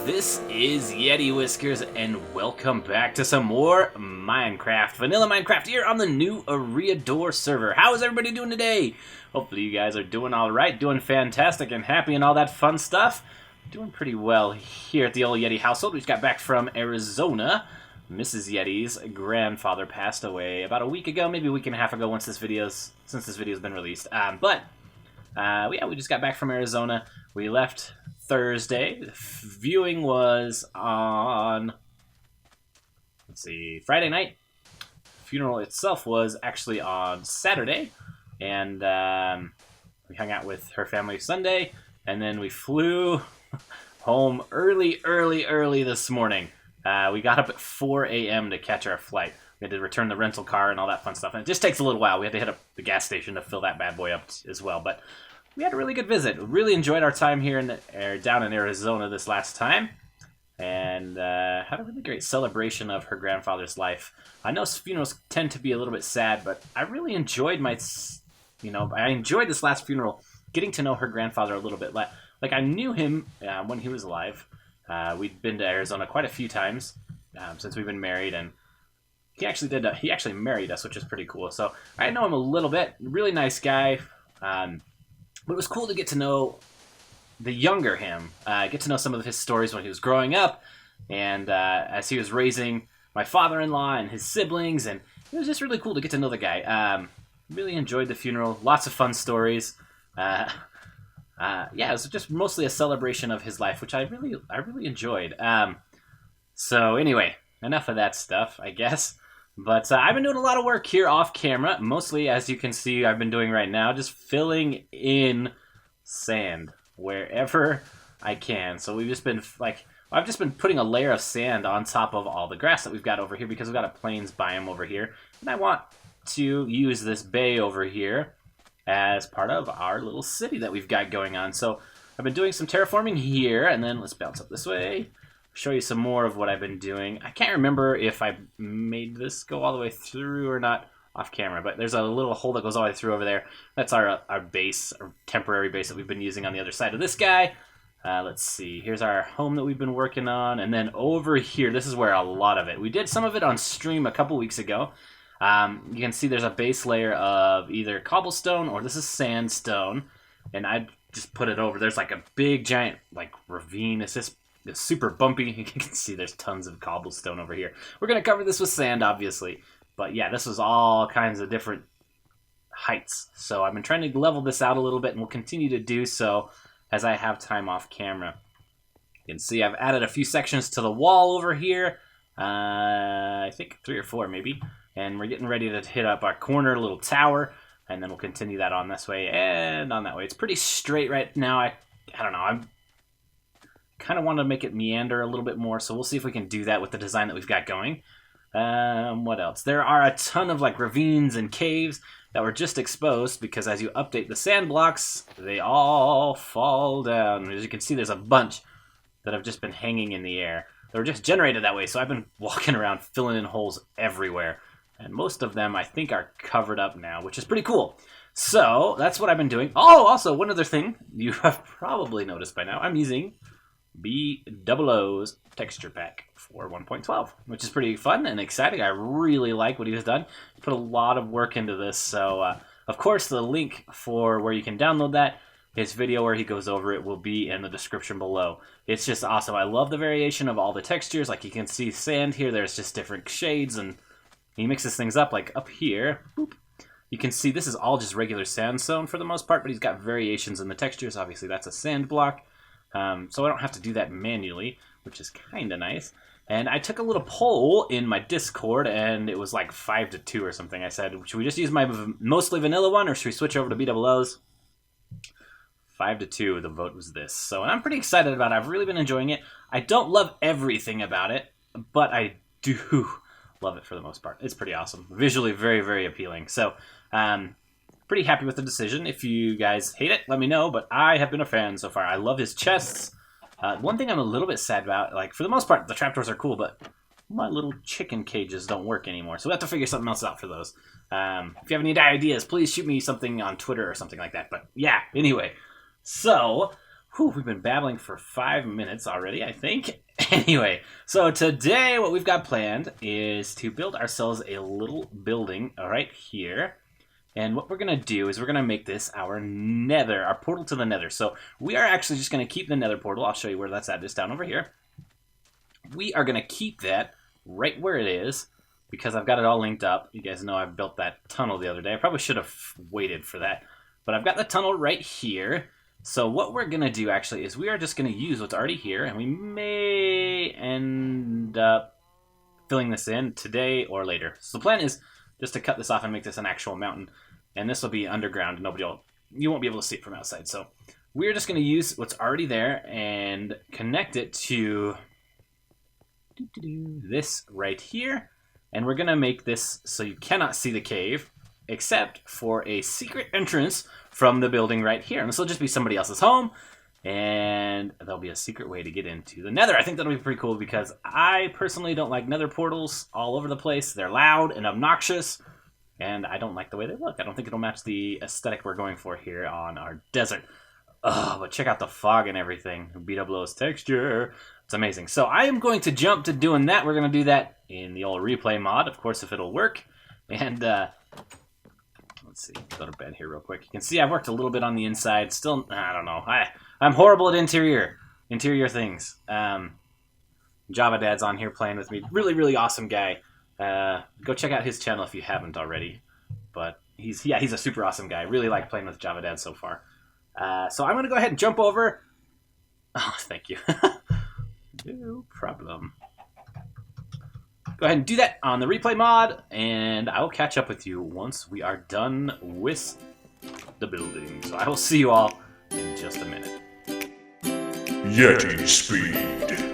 this is YetiWhiskers, and welcome back to some more Minecraft. Vanilla Minecraft here on the new Eriador server. How is everybody doing today? Hopefully you guys are doing alright, doing fantastic and happy and all that fun stuff. Doing pretty well here at the old Yeti household. We just got back from Arizona. Mrs. Yeti's grandfather passed away about a week ago, maybe a week and a half ago since this video's been released. We just got back from Arizona. We left Thursday. The viewing was on, Friday night. The funeral itself was actually on Saturday, and we hung out with her family Sunday, and then we flew home early this morning. We got up at 4 a.m. to catch our flight. We had to return the rental car and all that fun stuff, and it just takes a little while. We had to hit up the gas station to fill that bad boy up as well, but we had a really good visit. Really enjoyed our time here down in Arizona this last time, and had a really great celebration of her grandfather's life. I know funerals tend to be a little bit sad, but I really enjoyed I enjoyed this last funeral, getting to know her grandfather a little bit. Like I knew him when he was alive. We'd been to Arizona quite a few times since we've been married, and he actually married us, which is pretty cool. So I know him a little bit. Really nice guy. But it was cool to get to know the younger him, get to know some of his stories when he was growing up, and as he was raising my father-in-law and his siblings, and it was just really cool to get to know the guy. Really enjoyed the funeral, lots of fun stories. It was just mostly a celebration of his life, which I really enjoyed. So anyway, enough of that stuff, I guess. But I've been doing a lot of work here off camera. Mostly, as you can see, I've been doing right now, just filling in sand wherever I can. So we've just been, I've just been putting a layer of sand on top of all the grass that we've got over here because we've got a plains biome over here. And I want to use this bay over here as part of our little city that we've got going on. So I've been doing some terraforming here, and then let's bounce up this way. Show you some more of what I've been doing. I can't remember if I made this go all the way through or not off camera, but there's a little hole that goes all the way through over there. That's our base, our temporary base that we've been using on the other side of this guy. Let's see. Here's our home that we've been working on, and then over here, this is where a lot of it. We did some of it on stream a couple weeks ago. You can see there's a base layer of either cobblestone or this is sandstone, and I just put it over. There's like a big giant ravine. It's super bumpy. You can see there's tons of cobblestone over here. We're going to cover this with sand, obviously. But yeah, this was all kinds of different heights. So I've been trying to level this out a little bit, and we'll continue to do so as I have time off camera. You can see I've added a few sections to the wall over here. I think 3 or 4 maybe. And we're getting ready to hit up our corner little tower. And then we'll continue that on this way and on that way. It's pretty straight right now. I don't know. I'm kind of want to make it meander a little bit more, so we'll see if we can do that with the design that we've got going. What else? There are a ton of ravines and caves that were just exposed because as you update the sand blocks, they all fall down. As you can see, there's a bunch that have just been hanging in the air. They were just generated that way, so I've been walking around filling in holes everywhere. And most of them, I think, are covered up now, which is pretty cool. So that's what I've been doing. Oh, also, one other thing you have probably noticed by now, I'm using BOO's texture pack for 1.12, which is pretty fun and exciting. I really like what he's done. He put a lot of work into this, so of course the link for where you can download that, his video where he goes over it, will be in the description below. It's just awesome. I love the variation of all the textures. Like you can see sand here, there's just different shades, and he mixes things up. Like up here, boop, you can see this is all just regular sandstone for the most part, but he's got variations in the textures. Obviously that's a sand block. So I don't have to do that manually, which is kind of nice. And I took a little poll in my Discord, and it was like 5-2 or something. I said, should we just use my mostly vanilla one, or should we switch over to BOO's? 5-2, the vote was this. So I'm pretty excited about it. I've really been enjoying it. I don't love everything about it, but I do love it for the most part. It's pretty awesome. Visually very, very appealing. So, pretty happy with the decision. If you guys hate it, let me know, but I have been a fan so far. I love his chests. One thing I'm a little bit sad about, for the most part, the trapdoors are cool, but my little chicken cages don't work anymore, so we have to figure something else out for those. If you have any ideas, please shoot me something on Twitter or something like that. But yeah, anyway. So, Whew, we've been babbling for 5 minutes already, I think. Anyway, so today what we've got planned is to build ourselves a little building right here. And what we're going to do is we're going to make this our nether, our portal to the nether. So we are actually just going to keep the nether portal. I'll show you where that's at, just down over here. We are going to keep that right where it is because I've got it all linked up. You guys know I built that tunnel the other day. I probably should have waited for that. But I've got the tunnel right here. So what we're going to do actually is we are just going to use what's already here, and we may end up filling this in today or later. So the plan is just to cut this off and make this an actual mountain, and this will be underground. You won't be able to see it from outside. So we're just going to use what's already there and connect it to this right here, and we're going to make this so you cannot see the cave except for a secret entrance from the building right here. And this will just be somebody else's home, and there'll be a secret way to get into the nether. I think that'll be pretty cool because I personally don't like nether portals all over the place. They're loud and obnoxious, and I don't like the way they look. I don't think it'll match the aesthetic we're going for here on our desert. Oh, but check out the fog and everything. BW's texture. It's amazing. So I am going to jump to doing that. We're going to do that in the old replay mod, of course, if it'll work. And let's see, go to bed here real quick. You can see I've worked a little bit on the inside. Still, I don't know. I'm horrible at interior things. Java Dad's on here playing with me. Really, really awesome guy. Go check out his channel if you haven't already. But he's a super awesome guy. Really like playing with Java Dad so far. So I'm going to go ahead and jump over. Oh, thank you. No problem. Go ahead and do that on the replay mod, and I will catch up with you once we are done with the building. So I will see you all in just a minute. Yeti speed.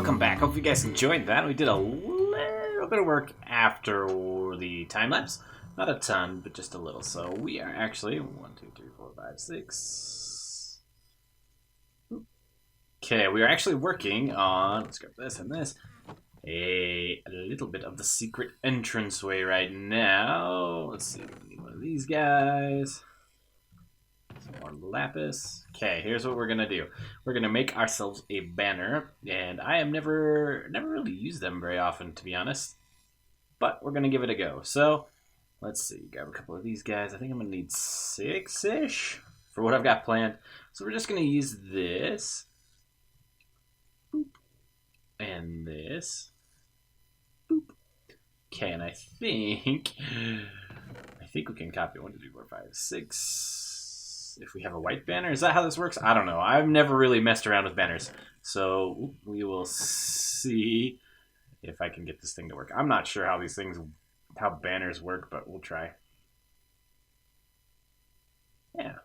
welcome back. Hope you guys enjoyed that. We did a little bit of work after the time lapse. Not a ton, but just a little. So we are actually 1, 2, 3, 4, 5, 6. Okay, we are actually working on, let's grab this and this, a little bit of the secret entranceway right now. Let's see, we need one of these guys. Some more lapis. Okay, here's what we're gonna do. We're gonna make ourselves a banner, and I have never really used them very often, to be honest. But we're gonna give it a go. So let's see, grab a couple of these guys. I think I'm gonna need 6-ish for what I've got planned. So we're just gonna use this. Boop. And this. Boop. Okay, and I think we can copy 1, 2, 3, 4, 5, 6. If we have a white banner, is that how this works? I don't know. I've never really messed around with banners, so we will see if I can get this thing to work. I'm not sure how banners work, but we'll try. Yeah.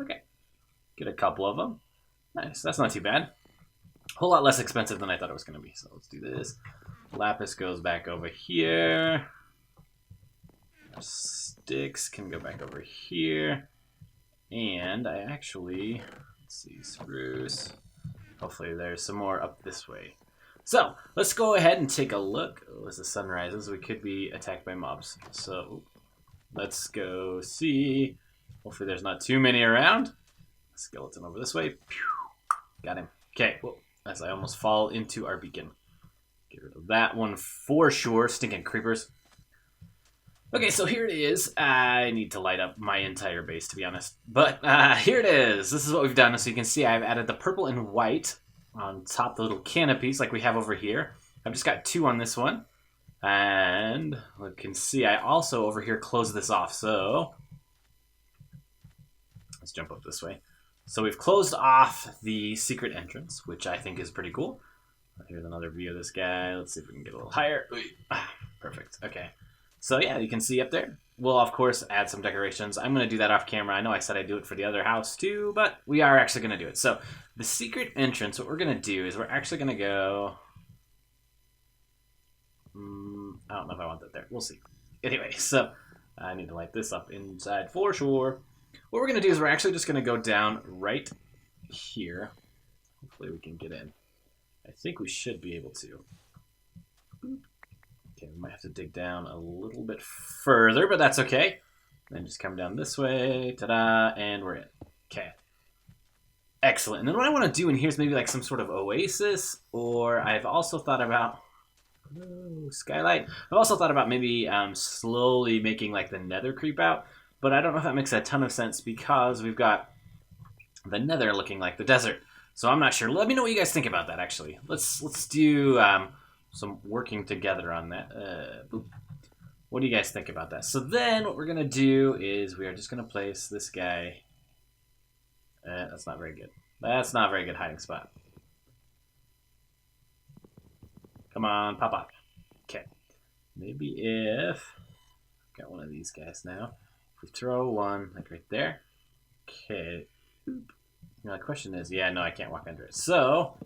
Okay. Get a couple of them. Nice. That's not too bad. A whole lot less expensive than I thought it was going to be. So let's do this. Lapis goes back over here. Our sticks can go back over here. And I actually, let's see, spruce. Hopefully there's some more up this way. So let's go ahead and take a look. Oh, as the sun rises, we could be attacked by mobs. So let's go see. Hopefully there's not too many around. Skeleton over this way. Pew. Got him. Okay, well, as I almost fall into our beacon. Get rid of that one for sure. Stinking creepers. Okay, so here it is. I need to light up my entire base, to be honest. But here it is. This is what we've done. So you can see I've added the purple and white on top, the little canopies like we have over here. I've just got 2 on this one. And you can see I also over here close this off. So let's jump up this way. So we've closed off the secret entrance, which I think is pretty cool. Here's another view of this guy. Let's see if we can get a little higher. Perfect. Okay. So yeah, you can see up there. We'll, of course, add some decorations. I'm going to do that off camera. I know I said I'd do it for the other house too, but we are actually going to do it. So the secret entrance, what we're going to do is we're actually going to go... I don't know if I want that there. We'll see. Anyway, so I need to light this up inside for sure. What we're going to do is we're actually just going to go down right here. Hopefully we can get in. I think we should be able to. Boop. Okay, we might have to dig down a little bit further, but that's okay. Then just come down this way, ta-da, and we're in. Okay. Excellent. And then what I want to do in here is maybe like some sort of oasis, or I've also thought about, skylight. I've also thought about maybe slowly making like the nether creep out, but I don't know if that makes a ton of sense because we've got the nether looking like the desert. So I'm not sure. Let me know what you guys think about that, actually. Let's do... some working together on that. What do you guys think about that? So then what we're going to do is we are just going to place this guy. That's not very good. That's not a very good hiding spot. Come on, pop up. Okay. Maybe if... Got one of these guys now. If we throw one, like right there. Okay. Boop. Now the question is, yeah, no, I can't walk under it. So...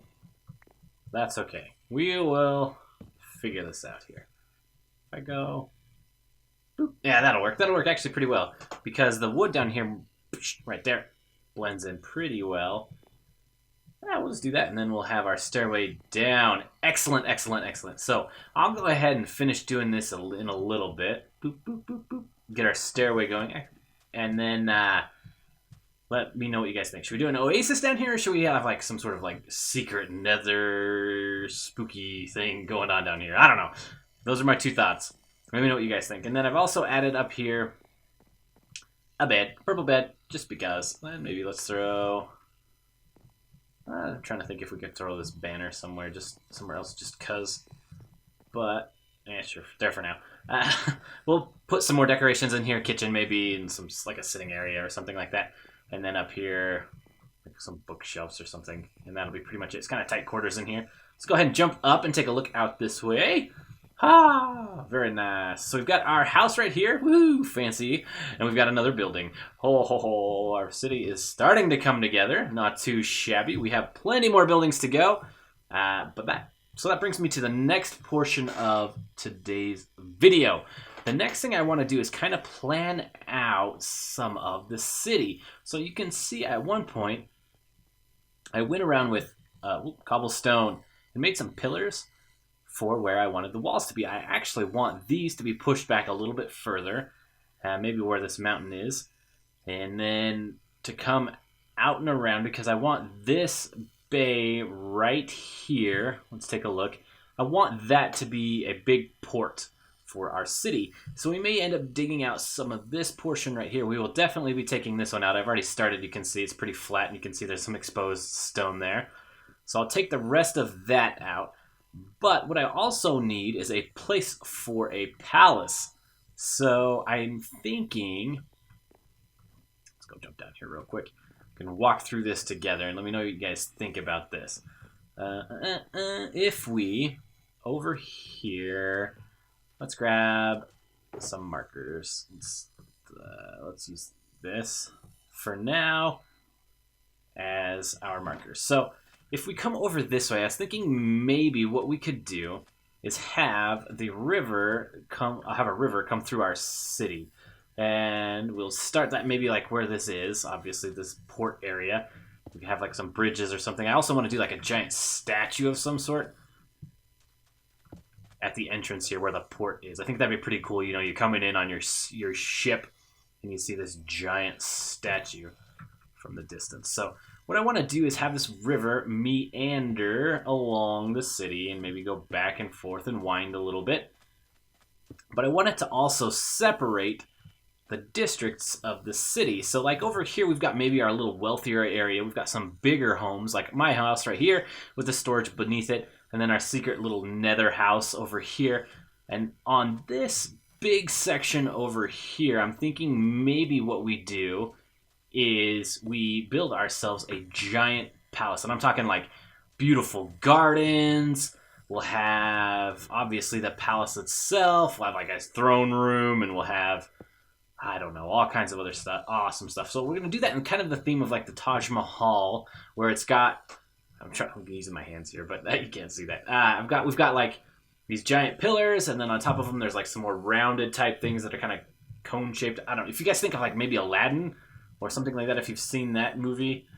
That's okay. We will figure this out here. If I go... Boop. Yeah, that'll work. That'll work actually pretty well. Because the wood down here, right there, blends in pretty well. Yeah, we'll just do that, and then we'll have our stairway down. Excellent, excellent, excellent. So I'll go ahead and finish doing this in a little bit. Boop, boop, boop, boop. Get our stairway going. And then... let me know what you guys think. Should we do an oasis down here, or should we have like some sort of like secret nether spooky thing going on down here? I don't know. Those are my 2 thoughts. Let me know what you guys think. And then I've also added up here a bed, purple bed, just because. And maybe let's throw... I'm trying to think if we could throw this banner somewhere else, just cause. But yeah, sure, there for now. We'll put some more decorations in here, kitchen maybe, and some like a sitting area or something like that. And then up here, like some bookshelves or something. And that'll be pretty much it. It's kind of tight quarters in here. Let's go ahead and jump up and take a look out this way. Ah, very nice. So we've got our house right here. Woo, fancy. And we've got another building. Ho, ho, ho. Our city is starting to come together. Not too shabby. We have plenty more buildings to go. But that So that brings me to the next portion of today's video. The next thing I want to do is kind of plan out some of the city. So you can see at one point, I went around with cobblestone and made some pillars for where I wanted the walls to be. I actually want these to be pushed back a little bit further, maybe where this mountain is, and then to come out and around because I want this bay right here. Let's take a look. I want that to be a big port for our city. So we may end up digging out some of this portion right here. We will definitely be taking this one out. I've already started. You can see it's pretty flat and you can see there's some exposed stone there. So I'll take the rest of that out. But what I also need is a place for a palace. So I'm thinking, let's go jump down here real quick. We can walk through this together and let me know what you guys think about this. If we, over here, let's grab some markers. Let's use this for now as our markers. So if we come over this way, I was thinking maybe what we could do is have a river come through our city. And we'll start that maybe like where this is, obviously this port area. We can have like some bridges or something. I also want to do like a giant statue of some sort at the entrance here where the port is. I think that'd be pretty cool. You know, you're coming in on your ship and you see this giant statue from the distance. So what I want to do is have this river meander along the city and maybe go back and forth and wind a little bit. But I want it to also separate the districts of the city. So like over here, we've got maybe our little wealthier area. We've got some bigger homes, like my house right here with the storage beneath it. And then our secret little nether house over here. And on this big section over here, I'm thinking maybe what we do is we build ourselves a giant palace. And I'm talking like beautiful gardens. We'll have, obviously, the palace itself. We'll have like a throne room, and we'll have, I don't know, all kinds of other stuff, awesome stuff. So we're going to do that in kind of the theme of like the Taj Mahal, where it's got, I'm using my hands here, but you can't see that. We've got like these giant pillars, and then on top of them, there's like some more rounded type things that are kind of cone shaped. I don't know if you guys think of like maybe Aladdin or something like that. If you've seen that movie,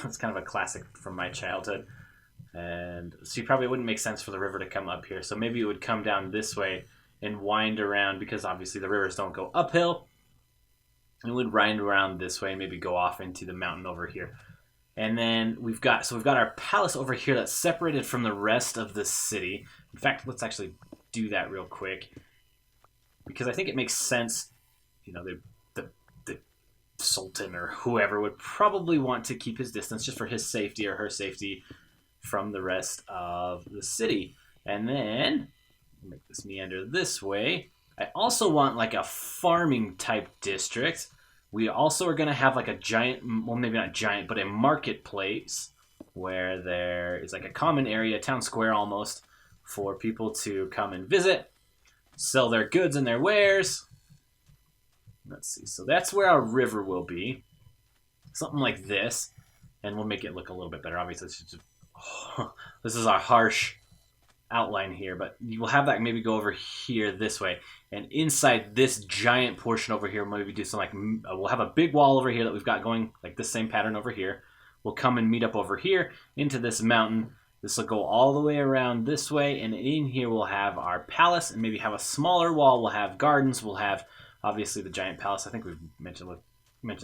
it's kind of a classic from my childhood. And so you probably wouldn't make sense for the river to come up here. So maybe it would come down this way and wind around because obviously the rivers don't go uphill. It would wind around this way and maybe go off into the mountain over here. And then we've got our palace over here that's separated from the rest of the city. In fact, let's actually do that real quick because I think it makes sense. You know, the Sultan or whoever would probably want to keep his distance just for his safety or her safety from the rest of the city. And then make this meander this way. I also want like a farming type district. We also are going to have like a giant, well maybe not giant, but a marketplace where there is like a common area, town square almost, for people to come and visit, sell their goods and their wares. Let's see, so that's where our river will be. Something like this. And we'll make it look a little bit better. Obviously, this is our harsh outline here, but you will have that maybe go over here this way, and inside this giant portion over here, maybe do some like we'll have a big wall over here that we've got going like this same pattern over here. We'll come and meet up over here into this mountain. This will go all the way around this way, and in here we'll have our palace and maybe have a smaller wall. We'll have gardens. We'll have obviously the giant palace. I think we've mentioned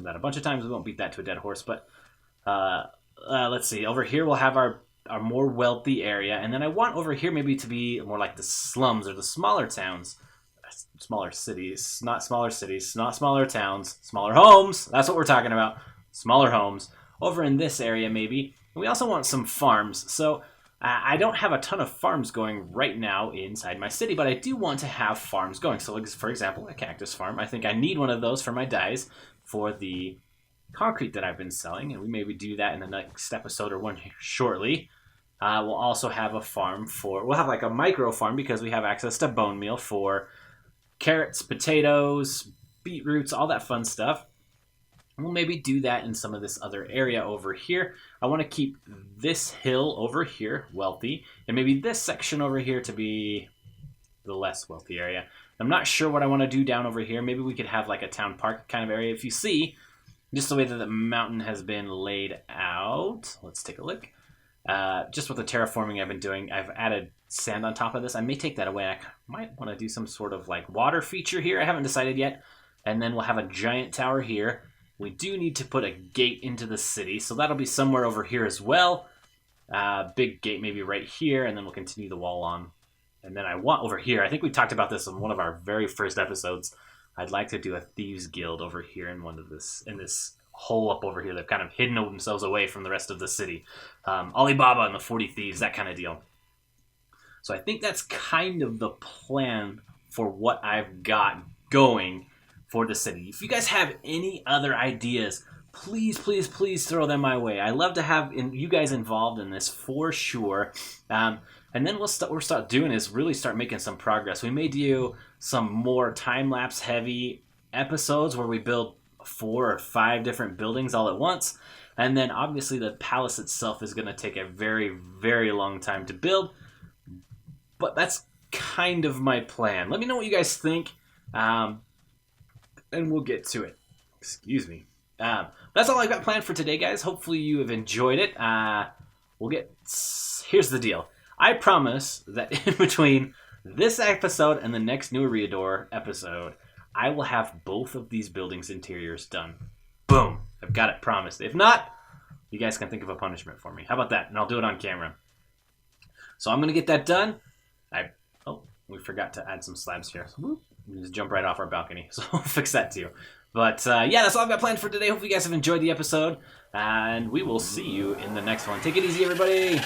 that a bunch of times. We won't beat that to a dead horse, but let's see. Over here we'll have our more wealthy area, and then I want over here maybe to be more like the slums or the smaller towns, smaller cities, not smaller towns, smaller homes. That's what we're talking about, smaller homes over in this area maybe. And we also want some farms. So I don't have a ton of farms going right now inside my city, but I do want to have farms going. So for example, a cactus farm. I think I need one of those for my dyes for the concrete that I've been selling, and we maybe do that in the next episode or one shortly. We'll also have a farm we'll have like a micro farm because we have access to bone meal for carrots, potatoes, beetroots, all that fun stuff. We'll maybe do that in some of this other area over here. I want to keep this hill over here wealthy, and maybe this section over here to be the less wealthy area. I'm not sure what I want to do down over here. Maybe we could have like a town park kind of area. If you see, just the way that the mountain has been laid out. Let's take a look. Just with the terraforming I've been doing, I've added sand on top of this. I may take that away. I might want to do some sort of like water feature here. I haven't decided yet. And then we'll have a giant tower here. We do need to put a gate into the city, so that'll be somewhere over here as well. Big gate maybe right here, and then we'll continue the wall on. And then I want over here, I think we talked about this in one of our very first episodes. I'd like to do a thieves guild over here in this hole up over here. They've kind of hidden themselves away from the rest of the city. Alibaba and the 40 Thieves, that kind of deal. So I think that's kind of the plan for what I've got going for the city. If you guys have any other ideas, please throw them my way. I love to have you guys involved in this for sure. And then what we'll start doing is really start making some progress. We may do some more time-lapse heavy episodes where we build 4 or 5 different buildings all at once. And then obviously the palace itself is going to take a very, very long time to build. But that's kind of my plan. Let me know what you guys think. And we'll get to it. Excuse me. That's all I've got planned for today, guys. Hopefully you have enjoyed it. Here's the deal. I promise that in between this episode and the next new Eriador episode, I will have both of these buildings' interiors done. Boom. I've got it promised. If not, you guys can think of a punishment for me. How about that? And I'll do it on camera. So I'm going to get that done. We forgot to add some slabs here. So just jump right off our balcony. So we'll fix that too. But yeah, that's all I've got planned for today. Hopefully you guys have enjoyed the episode. And we will see you in the next one. Take it easy, everybody.